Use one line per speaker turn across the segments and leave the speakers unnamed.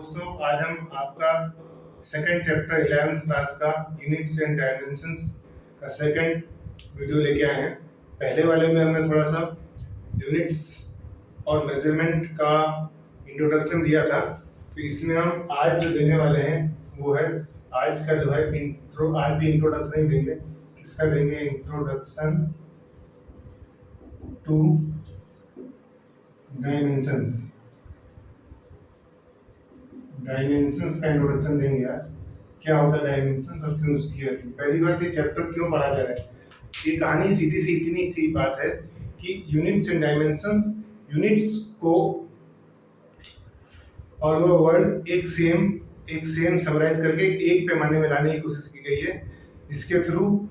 दोस्तों आज हम आपका सेकंड चैप्टर 11th क्लास का यूनिट्स एंड डायमेंशंस का सेकंड वीडियो लेके आए हैं। पहले वाले में हमने थोड़ा सा यूनिट्स और मेजरमेंट का इंट्रोडक्शन दिया था, तो इसमें हम आज जो देने वाले हैं वो है आज का जो है आज भी इंट्रोडक्शन ही देंगे। इसका देंगे इंट्रोडक्शन टू डायमेंशंस। डायमेंशंस का इंट्रोडक्शन देंगे यार, क्या होता है डायमेंशंस और क्यों यूज किया जाती है। पहली बात, ये चैप्टर क्यों पढ़ा जा रहा है, ये कहानी सीधी सी इतनी सी बात है कि यूनिट्स एंड डायमेंशंस, यूनिट्स को ऑल ओवर वर्ल्ड एक सेम समराइज करके एक पैमाने में लाने की कोशिश की गई है, जिसके थ्रू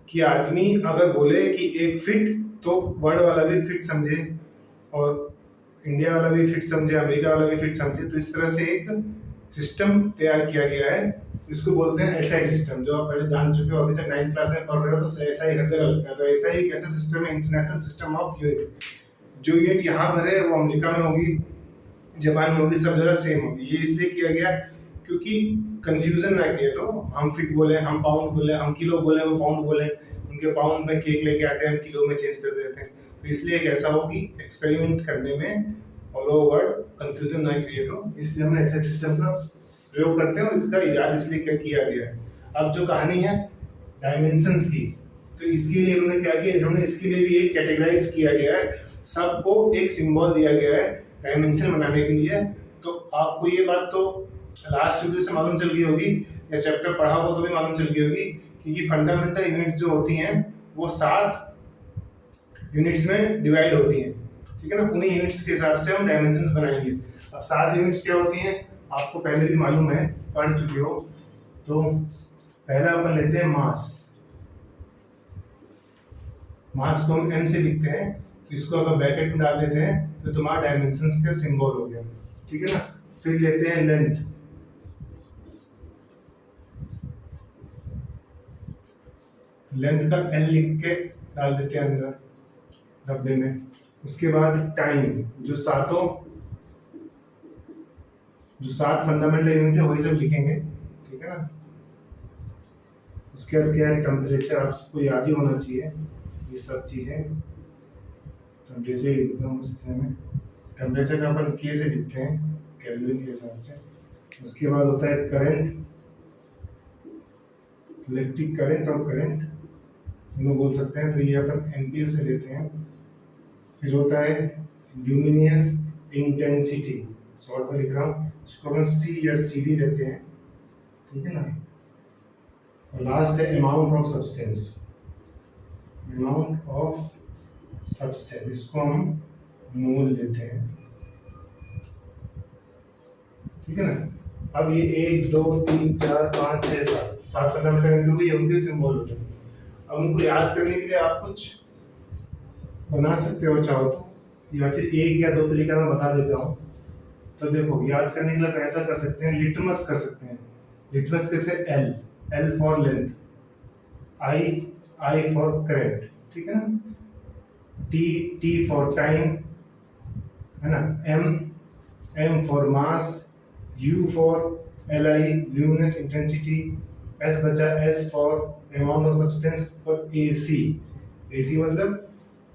कि आदमी अगर बोले कि एक फिट तो वर्ल्ड वाला भी फिट समझे और इंडिया वाला भी फिट समझे, अमेरिका वाला भी फिट समझे। तो इस तरह से एक सिस्टम तैयार किया गया है, इसको बोलते हैं एसआई सिस्टम, जो आप पहले जान चुके हो, अभी तक 9th क्लास में पढ़ रहे हो तो एसआई हर जगह लगता है। तो एसआई एक ऐसा सिस्टम है, इंटरनेशनल सिस्टम ऑफ यूनिट। जो यूनिट यहाँ पर है वो अमेरिका में होगी, जापान में होगी, सब जगह सेम होगी। ये इसलिए किया गया क्योंकि कंफ्यूजन ना क्रिएट हो। हम फिट बोले, हम पाउंड बोले, हम किलो बोले, वो पाउंड बोले, उनके पाउंड में केक लेके आते हैं, हम किलो में चेंज कर देते हैं। तो इसलिए एक ऐसा हो कि एक्सपेरिमेंट करने में ऑल ओवर वर्ल्ड कंफ्यूजन ना क्रिएट हो, इसलिए हमने ऐसे सिस्टम का प्रयोग करते हैं और इसका इजाद इसलिए किया गया है। अब जो कहानी है डायमेंशंस की, तो इसके लिए उन्होंने क्या किया, इन्होंने इसके लिए भी एक कैटेगराइज किया गया है, सबको एक सिंबल दिया गया है डायमेंशन बनाने के लिए। तो आपको ये बात तो लास्ट वीडियो से मालूम चल गई होगी या चैप्टर पढ़ा हो तो भी मालूम चल गई होगी कि ये फंडामेंटल यूनिट जो होती हैं वो 7 यूनिट्स में डिवाइड होती हैं, ठीक है ना। उन्हीं यूनिट्स के हिसाब से हम डायमेंशंस बनाएंगे। अब 7 यूनिट्स क्या होती हैं आपको पहले भी मालूम है, पढ़ चुके हो। तो पहला अपन लेते हैं मास। मास को हम m से लिखते हैं, तो इसको अगर ब्रैकेट में डाल देते हैं तो तुम्हारा डायमेंशंस का सिंबल हो गया, ठीक है ना। फिर लेते हैं लेंथ। लेंथ का l लिख के डाल देते हैं अंदर डब्बे में। उसके बाद टाइम, जो 7 फंडामेंटल यूनिट है वही सब लिखेंगे, ठीक है ना। उसके बाद क्या है टेम्परेचर, आप सबको याद ही होना चाहिए ये सब चीजें। टेम्परेचर लिखता हूँ इसमें में, टेम्परेचर का अपन के से लिखते हैं केल्विन के हिसाब से। उसके बाद होता है करंट, इलेक्ट्रिक करंट और करंट दोनों बोल सकते हैं, तो ये अपन एम्पीयर से लेते हैं। फिर होता है ल्यूमिनियस इंटेंसिटी, शॉर्ट में लिख रहा हूँ, इसको अपन सी या सी डी लेते हैं, ठीक है ना। और लास्ट है amount of substance, amount of substance, इसको हम मोल लेते हैं, ठीक है ना। अब ये 1 2 3 4 5 6 7 फंडामेंटल यूनिट हो गई, उनके सिंबल होते हैं। अब उनको याद करने के लिए आप कुछ बना सकते हो चाहो तो, या फिर 1 या 2 तरीका मैं बता देता हूँ। तो देखो याद करने के लिए ऐसा कर सकते हैं, लिटमस कर सकते हैं। लिटमस कैसे, L for length, I for current, ठीक है ना। टी फॉर टाइम, है ना। M for mass, U for L I luminous intensity, S बचा S for amount of substance, और एसी मतलब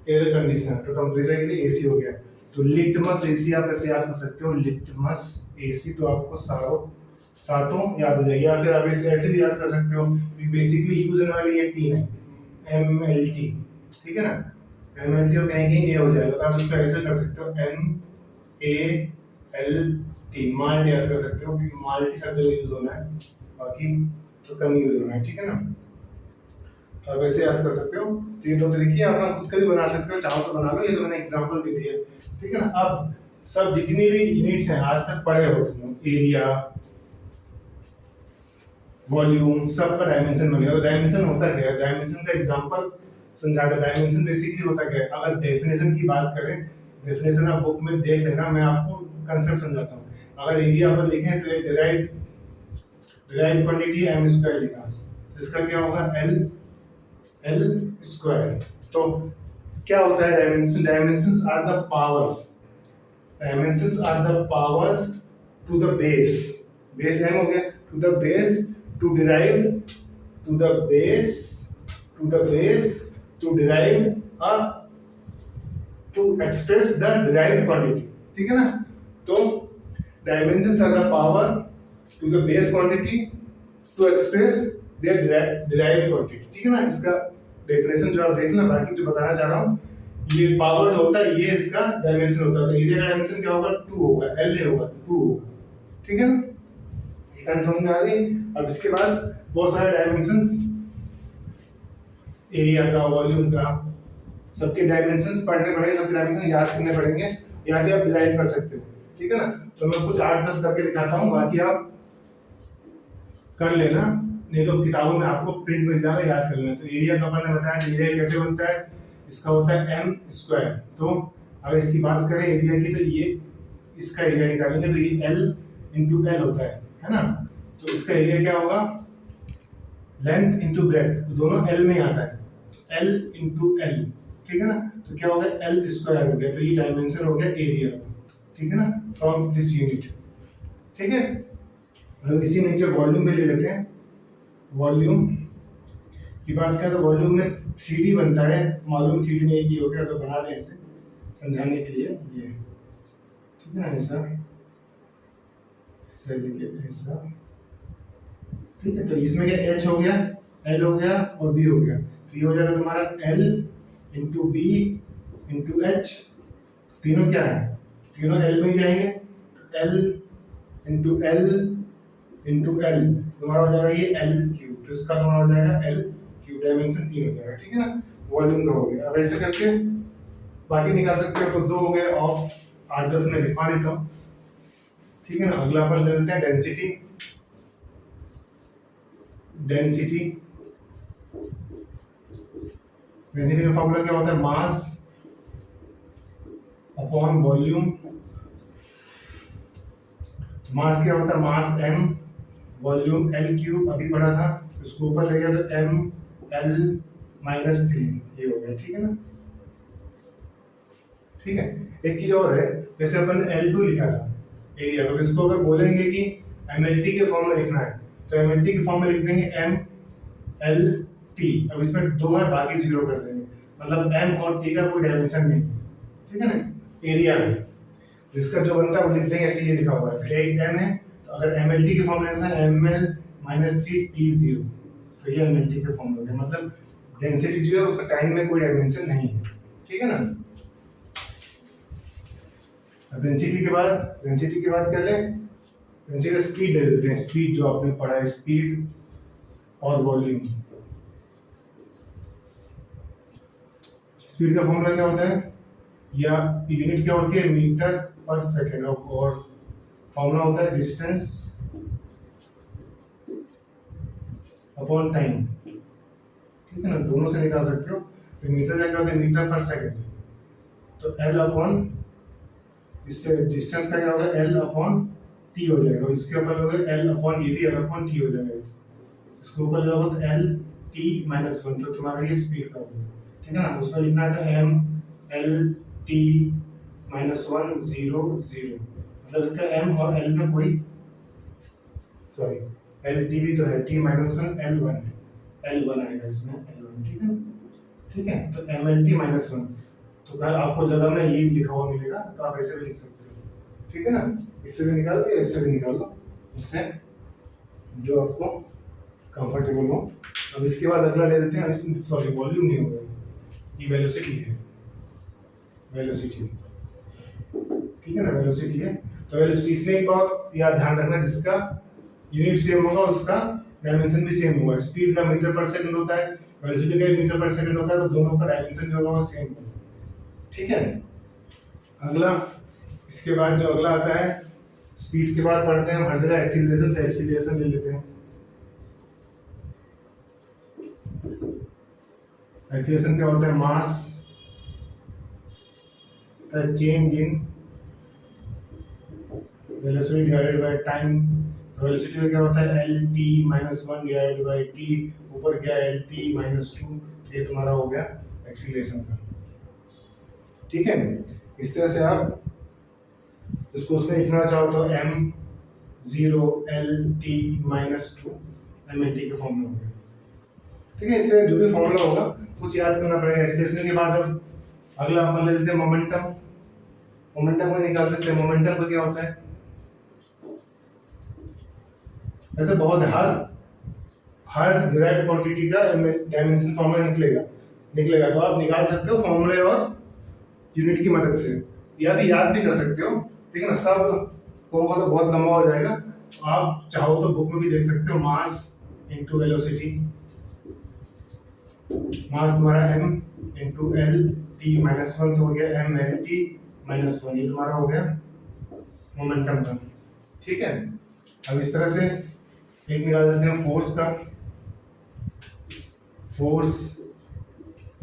एयर कंडीशनर, तो टेम्परेचर के लिए एसी हो गया। तो लिटमस एसी आप ऐसे याद कर सकते हो, लिटमस एसी, तो आपको सातों याद हो जाएगी। या फिर आप ऐसे भी याद कर सकते हो, बेसिकली यूज होने वाली ये 3 है, एमएलटी, ठीक है ना। एमएलटी और कहीं ए हो जाएगा, तो आप इसको ऐसे कर सकते हो, MALT, माल्ट याद कर सकते हो, क्योंकि माल्ट सब जगह यूज होना है, बाकी तो कम यूज होना है, ठीक है ना। तो आप ऐसे याद कर सकते हो। तो ये 2 तरीके आप अपना खुद का भी बना सकते हो, चाहो तो बना लो, ये तो मैंने एग्जांपल दे दिया, ठीक है ना। अब सब जितनी भी यूनिट्स हैं आज तक पढ़े हो तुम, एरिया, वॉल्यूम, सब का डायमेंशन बनेगा। तो डायमेंशन होता क्या है, डायमेंशन का एग्जांपल समझा दो। डायमेंशन बेसिकली होता क्या है, अगर डेफिनेशन की बात करें, डेफिनेशन आप बुक में देख लेना, मैं आपको कंसेप्ट समझाता हूँ। अगर एरिया पर लिखें तो डिराइव्ड क्वांटिटी m स्क्वायर लिखा, तो इसका क्या होगा l स्क्वायर। तो क्या होता है dimensions are the powers to the base, base m हो गया, to the base to derive, to the base to derive to express the derived quantity, ठीक है ना। तो dimensions are the power to the base quantity to express their derived quantity, ठीक है ना। इसका डेफिनेशन जो आप देख लेना, बाकी जो बताना चाह रहा हूँ, ये पावर होता है, ये इसका डायमेंशन होता है। तो एरिया का डायमेंशन क्या होगा, 2 होगा, L नहीं होगा, 2 होगा, ठीक है ना। ये समझ में आ गई। अब इसके बाद बहुत सारे डायमेंशंस, एरिया का, वॉल्यूम का, सबके डायमेंशंस पढ़ने पड़ेंगे, सबके डायमेंशन याद करने पड़ेंगे, या फिर आप डिराइव कर सकते हो, ठीक है ना। तो मैं कुछ 8-10 करके दिखाता हूँ, बाकी आप कर लेना, नहीं तो किताबों में आपको प्रिंट मिल जाएगा, याद कर लेना। तो एरिया का अपन ने बताया, एरिया कैसे बनता है, इसका होता है m स्क्वायर। तो अगर इसकी बात करें एरिया की, तो ये इसका एरिया निकालेंगे तो ये L इंटू L होता है ना। तो इसका एरिया क्या होगा, लेंथ इंटू ब्रेड्थ, तो दोनों L में आता है, L इंटू L, ठीक है ना। तो क्या होगा, L स्क्वायर हो गया। तो ये डायमेंशन हो गया एरिया, ठीक है ना, फ्रॉम दिस यूनिट, ठीक है। अब इसी नीचे वॉल्यूम में ले लेते हैं। वॉल्यूम की बात करें तो वॉल्यूम में 3D बनता है, मालूम 3D में एक ही हो गया, तो बना दें इसे समझाने के लिए, ये ठीक है ना, ऐसा ऐसा लिखे, ऐसा, ठीक है। तो इसमें क्या, H हो गया, L हो गया और B हो गया। तो ये हो जाएगा तुम्हारा L into B into H, तीनों क्या है, तीनों L में ही जाएंगे। L into L into L तुम्हारा हो जाएगा ये L क्यूब, तो इसका तुम्हारा हो जाएगा L क्यूब, डायमेंशन 3 हो जाएगा, ठीक है ना। वॉल्यूम का हो गया। अब ऐसे करके बाकी निकाल सकते हो, तो 2 हो गए और 8-10 में लिखवा देता हूँ, ठीक है ना। अगला अपन ले लेते हैं डेंसिटी। डेंसिटी डेंसिटी का फॉर्मूला क्या होता है, मास अपॉन वॉल्यूम। मास क्या होता है, मास m, वॉल्यूम L क्यूब, अभी पढ़ा था, इसको ऊपर ले गया तो m L माइनस 3, ये हो गया, ठीक है ना। ठीक है। एक चीज और है, जैसे अपन L2 लिखा था एरिया, तो इसको अगर बोलेंगे कि MLT के फॉर्म में लिखना है, तो MLT के फॉर्म में लिख देंगे MLT। अब इसमें 2 है, बाकी 0 कर देंगे, मतलब M और T का कोई डायमेंशन नहीं, ठीक है ना, एरिया में। इसका जो बनता है वो लिख देंगे, ऐसे ये लिखा हुआ है, एक M है, तो अगर MLT के फॉर्म में लिखना है ML माइनस 3 T0, तो ये MLT के फॉर्म में हो गया, मतलब डेंसिटी जो है उसका टाइम में कोई डायमेंशन नहीं है, ठीक है ना। डेंसिटी के बाद क्या लें, डेंसिटी का स्पीड ले लेते हैं, स्पीड जो आपने पढ़ा है, स्पीड और वॉल्यूम। स्पीड का फॉर्मूला क्या होता है, या यूनिट क्या होती है, मीटर पर सेकेंड, और फॉर्मूला होता है डिस्टेंस अपॉन टाइम, ठीक है ना, दोनों से निकाल सकते हो। तो मीटर क्या होता है, मीटर पर सेकेंड, तो L अपॉन, इससे डिस्टेंस का क्या होगा, L अपॉन T हो जाएगा, इसके ऊपर होगा L अपॉन, ये भी L अपॉन T हो जाएगा, इसके ऊपर होगा तो L T माइनस 1, तो तुम्हारा ये स्पीड का होगा, ठीक है ना। उसमें लिखना है M L T माइनस 1 0 0, मतलब इसका M और L में कोई, सॉरी L T भी तो है, T माइनस 1 L1 आएगा इसमें, L1, ठीक है, ठीक है। तो MLT माइनस 1, तो कल आपको जगह में ये लिखा हुआ मिलेगा, तो आप ऐसे भी लिख सकते हो, ठीक है ना। इससे भी निकाल लो, इससे भी निकाल लो, उससे जो आपको कंफर्टेबल हो। अब इसके बाद अगला ले लेते हैं, सॉरी वॉल्यूम नहीं होगा, ये वेलोसिटी है, वेलोसिटी, ठीक है ना, वेलोसिटी है। तो वेलोसिटी, इसमें एक बात याद ध्यान रखना, जिसका यूनिट सेम होगा उसका डायमेंशन भी सेम होगा। स्पीड का मीटर पर सेकंड होता है, वेलोसिटी का मीटर पर सेकंड होता है, तो दोनों का डायमेंशन जो होगा वो सेम होगा, ठीक है। अगला, इसके बाद जो अगला आता है, स्पीड के बाद पढ़ते हैं हर जगह एक्सीलरेशन, तो एक्सीलरेशन ले लेते हैं। एक्सीलरेशन क्या होता है, mass the change in velocity divided by time. Velocity में क्या होता है, LT minus 1 divided by T, ऊपर क्या है LT माइनस 2, ये तुम्हारा हो गया एक्सीलरेशन का, ठीक है। इस तरह से आप इसको उसमें लिखना चाहो तो M 0 L T-2 mLT के फॉर्मूला हो गया। ठीक है, इससे जो भी फॉर्मूला होगा कुछ याद करना पड़ेगा। एक्सप्रेशन के बाद अब अगला अपन ले लेते हैं मोमेंटम। मोमेंटम को निकाल सकते हैं। मोमेंटम का क्या होता है, ऐसे बहुत है, हर डिराइव्ड क्वांटिटी का डायमेंशन फॉर्मूला निकलेगा तो आप निकाल सकते हो फॉर्मूले और यूनिट की मदद से, या फिर याद भी कर सकते हो। ठीक है ना, सब होगा तो बहुत लंबा हो जाएगा। आप चाहो तो बुक में भी देख सकते हो। मास इनटू वेलोसिटी, मास तुम्हारा m into l t minus 1 तो हो गया m l t माइनस 1, ये तुम्हारा हो गया मोमेंटम का। ठीक है, अब इस तरह से एक निकाल देते हैं फोर्स का।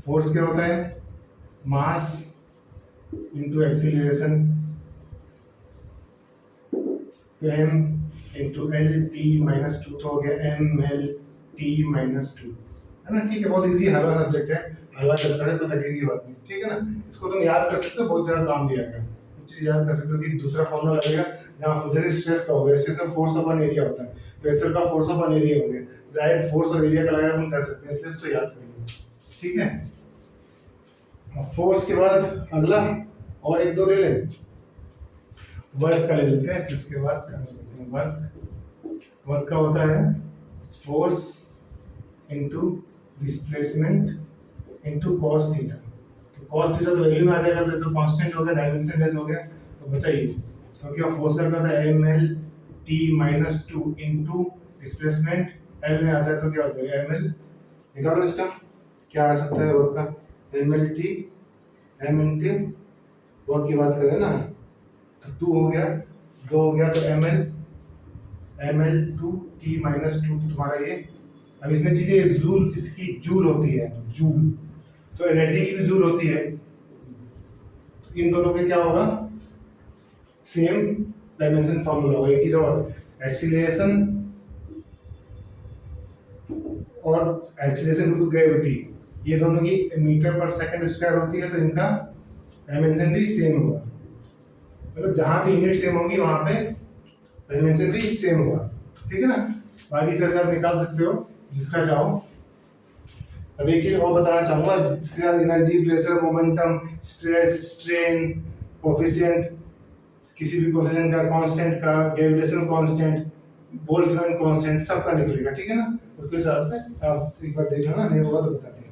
फोर्स क्या होता है, मास इनटू एक्सीलरेशन, तो m into l t minus 2 तो हो गया m l t माइनस 2, है ना। ठीक है, बहुत इजी हलवा सब्जेक्ट है, हलवा चलता है, कोई तकलीफ की बात नहीं। ठीक है ना, इसको तुम याद कर सकते हो, बहुत ज्यादा काम भी आएगा। कुछ चीज याद कर सकते हो कि दूसरा फॉर्मूला लगेगा जहाँ जैसे स्ट्रेस का होगा, स्ट्रेस में फोर्स अपॉन एरिया होता है, प्रेशर का फोर्स अपॉन एरिया हो गया, डायरेक्ट फोर्स और एरिया का लगा अपन कर सकते हैं, इसलिए इसको याद करेंगे। ठीक है, फोर्स के बाद अगला और एक दो ले लें, वर्क का ले लेते हैं, फिर इसके बाद कर लेते हैं वर्क का होता है force into displacement into cos theta. तो कॉस थीटा तो वैल्यू में आ जाएगा, तो कांस्टेंट हो गया, डायमेंशन लेस हो गया, तो बचा ये। तो क्या फोर्स का था ml t minus 2 into displacement l में आता है, तो क्या होता है ml, निकालो इसका क्या आ सकता है वर्क का, ml t m into work की बात करें ना, तो 2 हो गया, 2 हो गया, तो ml 2 t माइनस 2 तुम्हारा ये। अब इसमें चीजें जूल, इसकी जूल होती है, जूल, तो एनर्जी की भी जूल होती है। तो इन दोनों के क्या होगा, सेम डायमेंशन फॉर्मूला होगा। एक चीज और, एक्सीलरेशन और एक्सीलरेशन टू ग्रेविटी, ये दोनों की मीटर पर सेकंड स्क्वायर होती है, तो इनका डायमेंशन भी सेम होगा। मतलब जहां भी यूनिट सेम होगी वहां पे डायमेंशन भी सेम होगा। ठीक है ना, बाकी इस तरह से आप निकाल सकते हो जिसका चाहो। अब एक चीज और बताना चाहूंगा, इसके बाद energy, pressure, momentum, stress, strain, coefficient, किसी भी कोफिशिएंट का, कांस्टेंट का, ग्रेविटेशनल कांस्टेंट, बोल्ट्जमैन कांस्टेंट, सबका निकलेगा। ठीक है ना, उसके हिसाब से आप एक बार देख लो ना, नहीं होगा तो बताते हैं।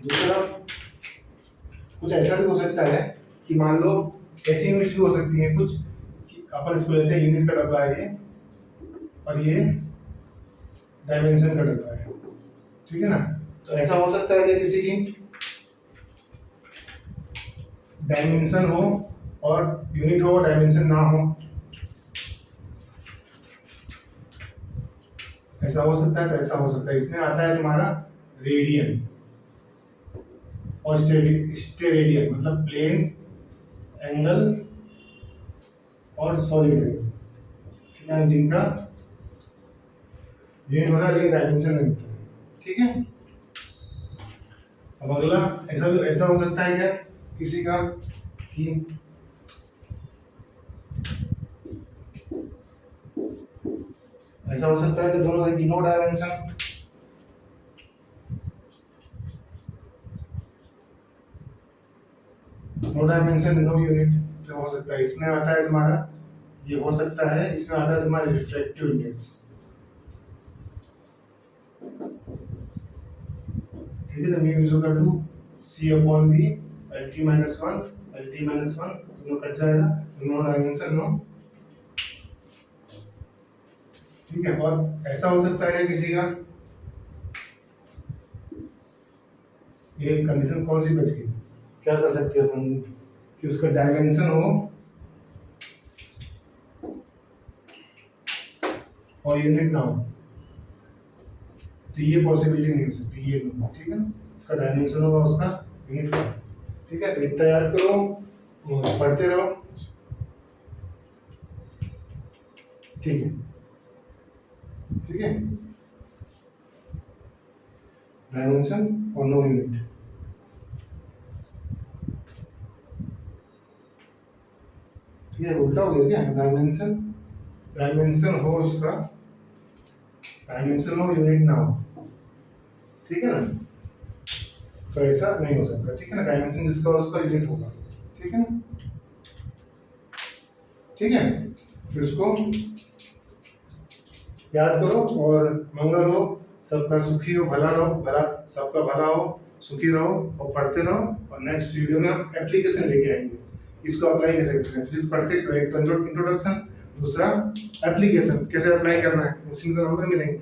दूसरा कुछ ऐसा भी हो सकता है कि मान लो ऐसी यूनिट्स भी हो सकती हैं कुछ, कि अपन इसको लेते हैं यूनिट का डब्बा है ये, और ये डायमेंशन का डब्बा है। ठीक है ना, तो ऐसा हो सकता है कि किसी की डायमेंशन हो और यूनिट हो, डायमेंशन ना हो, ऐसा हो सकता है, तो ऐसा हो सकता है। इसमें आता है तुम्हारा रेडियन और स्टेरेडियन, मतलब प्लेन, एंगल और सॉलिड है, ठीक है, जिनका यूनिट होता है लेकिन डायमेंशन नहीं होता है। ठीक है, अब अगला ऐसा हो सकता है क्या किसी का कि ऐसा हो सकता है कि दोनों की no dimension, no dimension no unit, तो हो सकता है इसमें आता है तुम्हारा, ये हो सकता है इसमें आता है तुम्हारा रिफ्रैक्टिव इंडेक्स। ठीक है, तो mu is equal to c upon v lt minus 1 दोनों कट जाएगा, तो नो डायमेंशन नो। ठीक है, और ऐसा हो सकता है किसी का, ये कंडीशन कौन सी बच गई, क्या कर सकते हैं हम कि उसका डायमेंशन हो और यूनिट ना हो, तो ये पॉसिबिलिटी नहीं हो सकती, ये नहीं। ठीक है ना, उसका डायमेंशन होगा, उसका यूनिट होगा। ठीक है, तो इतना याद करो और पढ़ते रहो। ठीक है, ठीक है, डायमेंशन और नो यूनिट। ये उल्टा हो गया क्या, डायमेंशन डायमेंशन हो उसका, डायमेंशन हो यूनिट ना हो, ठीक है ना, तो ऐसा नहीं हो सकता, ठीक है ना, डायमेंशन जिसका हो उसका यूनिट होगा, ठीक है ना, ठीक है। फिर उसको याद करो और मंगल हो, सबका सुखी हो, भला रहो, भला सबका भला हो, सुखी रहो और पढ़ते रहो। और नेक्स्ट वीडियो में हम एप्लीकेशन लेके आएंगे, इसको अप्लाई कैसे करते हैं। फिजिक्स पढ़ते तो एक तो इंट्रोडक्शन, दूसरा एप्लीकेशन कैसे अप्लाई करना है, उसी में तो नंबर मिलेंगे।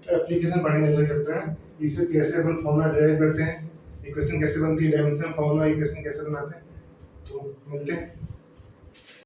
तो एप्लीकेशन पढ़ेंगे अगले चैप्टर में, इससे कैसे अपन फॉर्मूला डिराइव करते हैं, इक्वेशन कैसे बनती है, डायमेंशन फॉर्मूला इक्वेशन कैसे बनाते हैं। तो मिलते हैं।